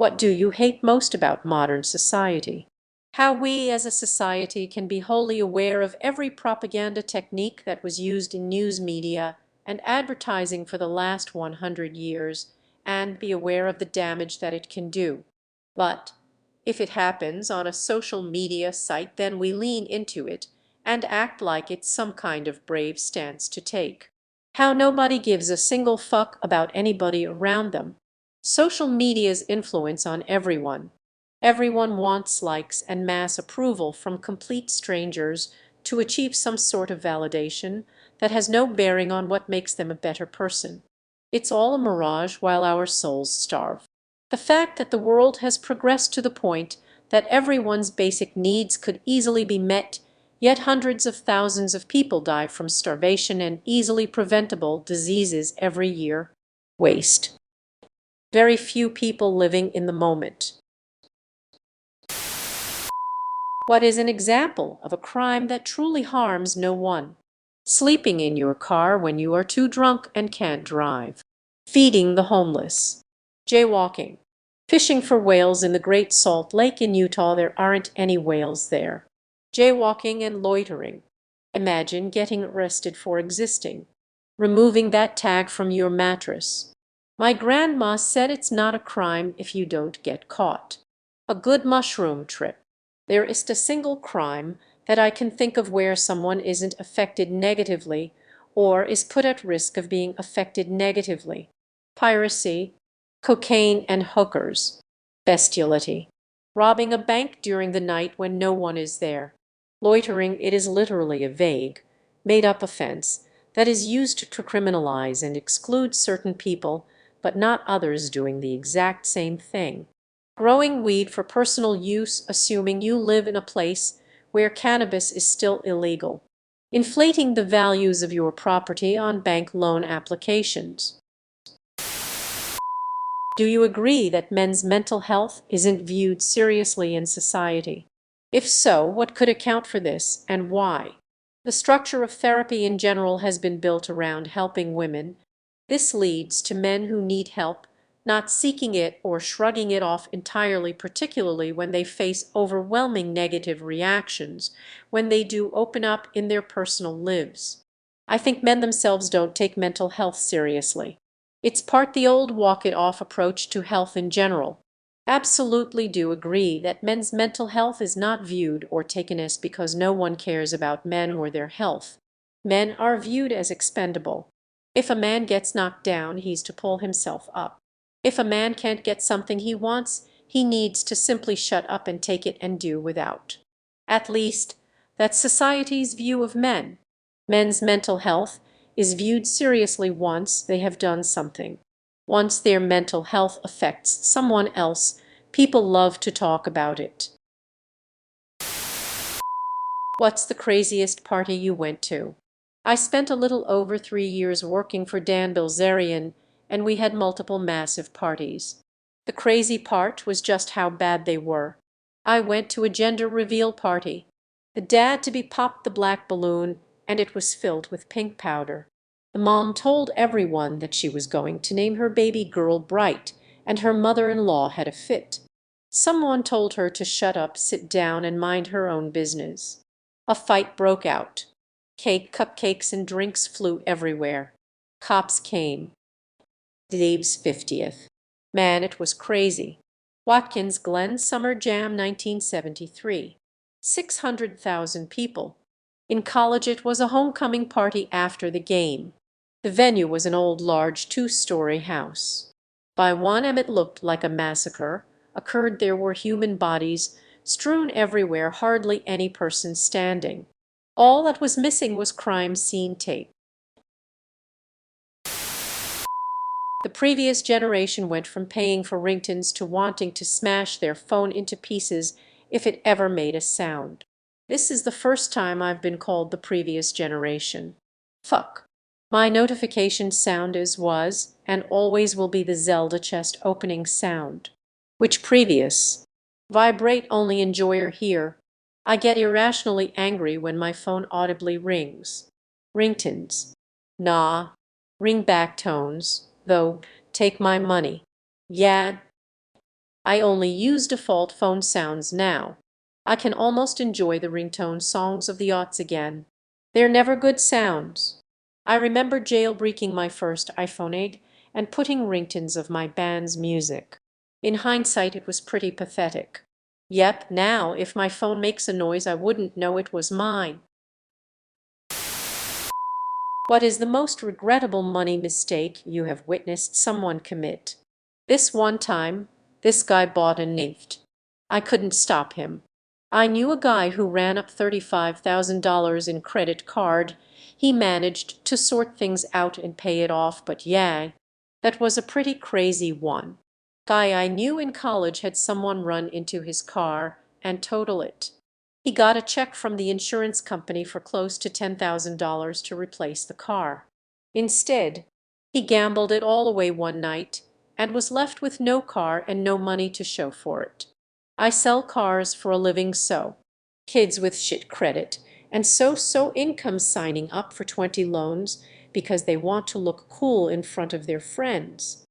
What do you hate most about modern society? How we as a society can be wholly aware of every propaganda technique that was used in news media and advertising for the last 100 years, and be aware of the damage that it can do. But if it happens on a social media site, then we lean into it and act like it's some kind of brave stance to take. How nobody gives a single fuck about anybody around them. Social media's influence on everyone. Everyone wants likes and mass approval from complete strangers to achieve some sort of validation that has no bearing on what makes them a better person. It's all a mirage while our souls starve. The fact that the world has progressed to the point that everyone's basic needs could easily be met, yet hundreds of thousands of people die from starvation and easily preventable diseases every year. Waste. Very few people living in the moment. What is an example of a crime that truly harms no one? Sleeping in your car when you are too drunk and can't drive. Feeding the homeless. Jaywalking. Fishing for whales in the Great Salt Lake in Utah. There aren't any whales there. Jaywalking and loitering. Imagine getting arrested for existing. Removing that tag from your mattress. My grandma said it's not a crime if you don't get caught. A good mushroom trip. There isn't a single crime that I can think of where someone isn't affected negatively or is put at risk of being affected negatively. Piracy, cocaine and hookers, bestiality. Robbing a bank during the night when no one is there. Loitering, it is literally a vague, made-up offense that is used to criminalize and exclude certain people, but not others doing the exact same thing. Growing weed for personal use, assuming you live in a place where cannabis is still illegal. Inflating the values of your property on bank loan applications. Do you agree that men's mental health isn't viewed seriously in society? If so, what could account for this, and why? The structure of therapy in general has been built around helping women. This leads to men who need help not seeking it or shrugging it off entirely, particularly when they face overwhelming negative reactions, when they do open up in their personal lives. I think men themselves don't take mental health seriously. It's part the old walk-it-off approach to health in general. Absolutely do agree that men's mental health is not viewed or taken as because no one cares about men or their health. Men are viewed as expendable. If a man gets knocked down, he's to pull himself up. If a man can't get something he wants, he needs to simply shut up and take it and do without. At least, that's society's view of men. Men's mental health is viewed seriously once they have done something. Once their mental health affects someone else, people love to talk about it. What's the craziest party you went to? I spent a little over 3 years working for Dan Bilzerian, and we had multiple massive parties. The crazy part was just how bad they were. I went to a gender reveal party. The dad-to-be popped the black balloon, and it was filled with pink powder. The mom told everyone that she was going to name her baby girl Bright, and her mother-in-law had a fit. Someone told her to shut up, sit down, and mind her own business. A fight broke out. Cake, cupcakes, and drinks flew everywhere. Cops came. Dave's 50th. Man, it was crazy. Watkins Glen Summer Jam 1973. 600,000 people. In college it was a homecoming party after the game. The venue was an old large two-story house. By 1 a.m. it looked like a massacre occurred. There were human bodies strewn everywhere, hardly any person standing. All that was missing was crime scene tape. The previous generation went from paying for ringtones to wanting to smash their phone into pieces if it ever made a sound. This is the first time I've been called the previous generation. Fuck. My notification sound was, and always will be, the Zelda chest opening sound. Which previous? Vibrate only, enjoyer here. I get irrationally angry when my phone audibly rings. Ringtones. Nah. Ringback tones. Though, take my money. Yeah, I only use default phone sounds now. I can almost enjoy the ringtone songs of the aughts again. They're never good sounds. I remember jailbreaking my first iPhone 8 and putting ringtones of my band's music. In hindsight, it was pretty pathetic. Yep, now if my phone makes a noise, I wouldn't know it was mine. What is the most regrettable money mistake you have witnessed someone commit? This one time, this guy bought an isnt. I couldn't stop him. I knew a guy who ran up $35,000 in credit card. He managed to sort things out and pay it off, but yeah, that was a pretty crazy one. Guy I knew in college had someone run into his car and total it. He got a check from the insurance company for close to $10,000 to replace the car. Instead, he gambled it all away one night and was left with no car and no money to show for it. I sell cars for a living, so kids with shit credit and so income signing up for 20 loans because they want to look cool in front of their friends.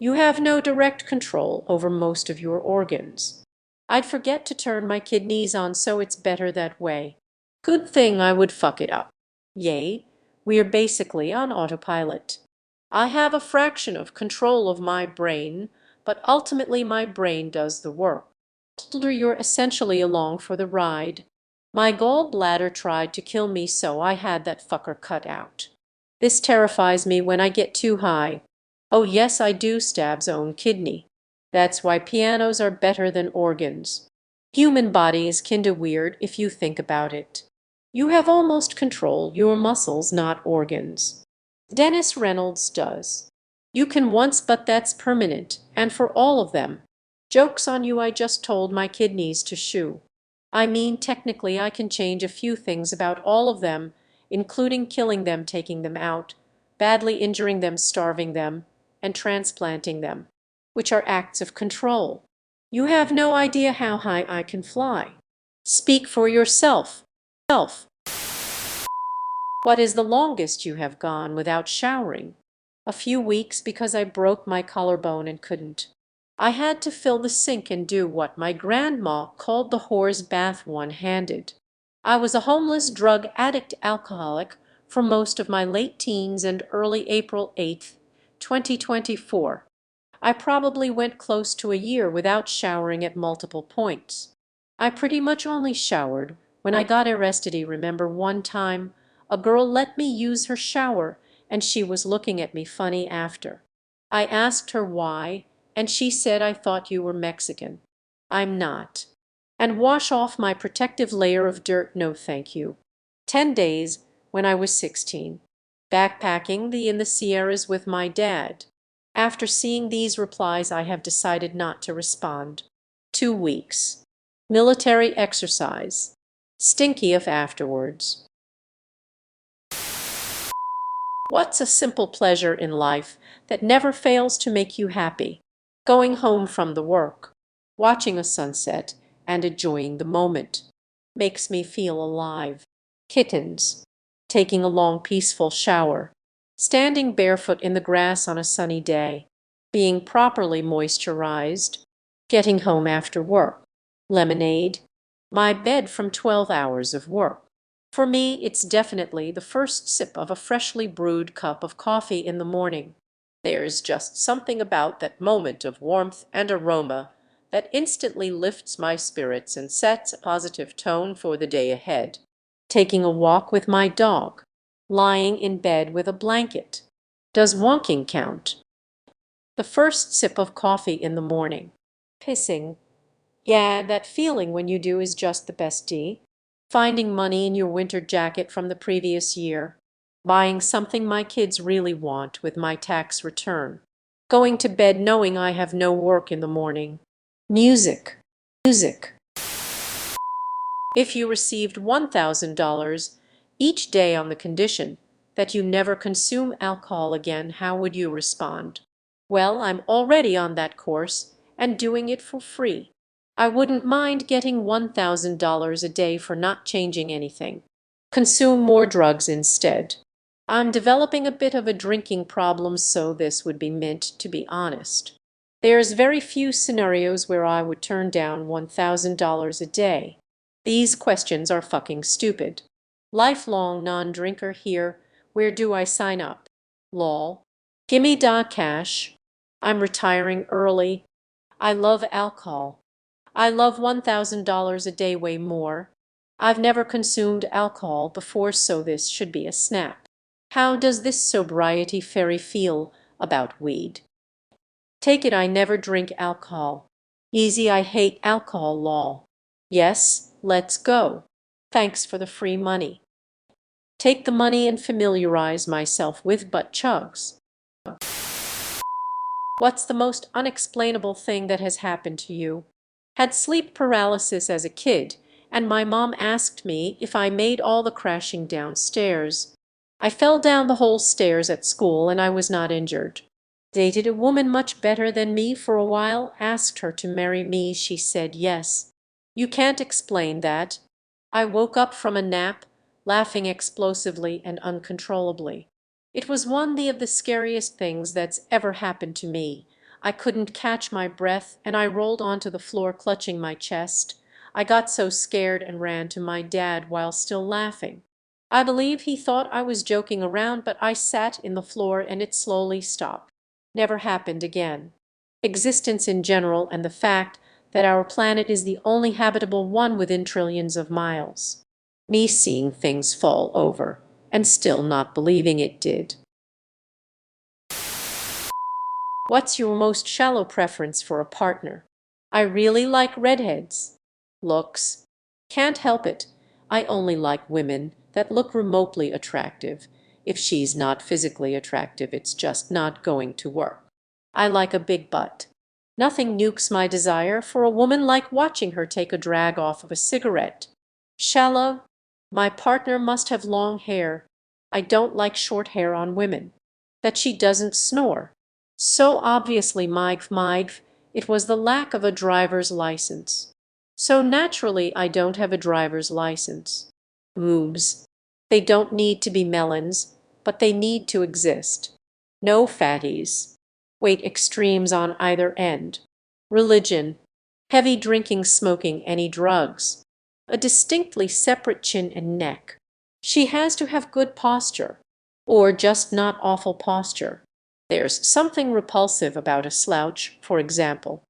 You have no direct control over most of your organs. I'd forget to turn my kidneys on, so it's better that way. Good thing I would fuck it up. Yay, we're basically on autopilot. I have a fraction of control of my brain, but ultimately my brain does the work. You're essentially along for the ride. My gallbladder tried to kill me, so I had that fucker cut out. This terrifies me when I get too high. Oh yes, I do stab's own kidney. That's why pianos are better than organs. Human body is kinda weird if you think about it. You have almost control your muscles, not organs. Dennis Reynolds does. You can once, but that's permanent, and for all of them. Joke's on you, I just told my kidneys to shoo. I mean, technically I can change a few things about all of them, including killing them, taking them out, badly injuring them, starving them, and transplanting them, which are acts of control. You have no idea how high I can fly. Speak for yourself. What is the longest you have gone without showering? A few weeks, because I broke my collarbone and couldn't. I had to fill the sink and do what my grandma called the whore's bath one-handed. I was a homeless, drug addict alcoholic for most of my late teens and early April 8th, 2024. I probably went close to a year without showering at multiple points. I pretty much only showered when I got arrested. I remember one time a girl let me use her shower and she was looking at me funny after. I asked her why, and she said, "I thought you were Mexican." I'm not. And wash off my protective layer of dirt? No thank you. 10 days when I was 16. Backpacking in the Sierras with my dad. After seeing these replies, I have decided not to respond. 2 weeks. Military exercise. Stinky if afterwards. What's a simple pleasure in life that never fails to make you happy? Going home from the work, watching a sunset, and enjoying the moment. Makes me feel alive. Kittens. Taking a long peaceful shower. Standing barefoot in the grass on a sunny day. Being properly moisturized. Getting home after work. Lemonade. My bed from 12 hours of work. For me, it's definitely the first sip of a freshly brewed cup of coffee in the morning. There's just something about that moment of warmth and aroma that instantly lifts my spirits and sets a positive tone for the day ahead. Taking a walk with my dog. Lying in bed with a blanket. Does wonking count? The first sip of coffee in the morning. Pissing. Yeah, that feeling when you do is just the best. Finding money in your winter jacket from the previous year. Buying something my kids really want with my tax return. Going to bed knowing I have no work in the morning. Music. If you received $1,000 each day on the condition that you never consume alcohol again, how would you respond? Well, I'm already on that course and doing it for free. I wouldn't mind getting $1,000 a day for not changing anything. Consume more drugs instead. I'm developing a bit of a drinking problem, so this would be meant to be honest. There's very few scenarios where I would turn down $1,000 a day. These questions are fucking stupid. Lifelong non-drinker here. Where do I sign up? Lol. Gimme da cash. I'm retiring early. I love alcohol. I love $1,000 a day way more. I've never consumed alcohol before, so this should be a snap. How does this sobriety fairy feel about weed? Take it I never drink alcohol. Easy I hate alcohol lol. Yes, let's go. Thanks for the free money. Take the money and familiarize myself with butt chugs. What's the most unexplainable thing that has happened to you? Had sleep paralysis as a kid, and my mom asked me if I made all the crashing downstairs. I fell down the whole stairs at school and I was not injured. Dated a woman much better than me for a while, asked her to marry me, she said yes. You can't explain that. I woke up from a nap, laughing explosively and uncontrollably. It was one of the scariest things that's ever happened to me. I couldn't catch my breath and I rolled onto the floor clutching my chest. I got so scared and ran to my dad while still laughing. I believe he thought I was joking around, but I sat in the floor and it slowly stopped. Never happened again. Existence in general and the fact that our planet is the only habitable one within trillions of miles. Me seeing things fall over and still not believing it did. What's your most shallow preference for a partner? I really like redheads. Looks. Can't help it. I only like women that look remotely attractive. If she's not physically attractive, it's just not going to work. I like a big butt. Nothing nukes my desire for a woman like watching her take a drag off of a cigarette. Shallow. My partner must have long hair. I don't like short hair on women. That she doesn't snore. So obviously Mike, it was the lack of a driver's license. So naturally I don't have a driver's license. Boobs. They don't need to be melons, but they need to exist. No fatties. Weight extremes on either end. Religion. Heavy drinking, smoking, any drugs. A distinctly separate chin and neck. She has to have good posture, or just not awful posture. There's something repulsive about a slouch, for example.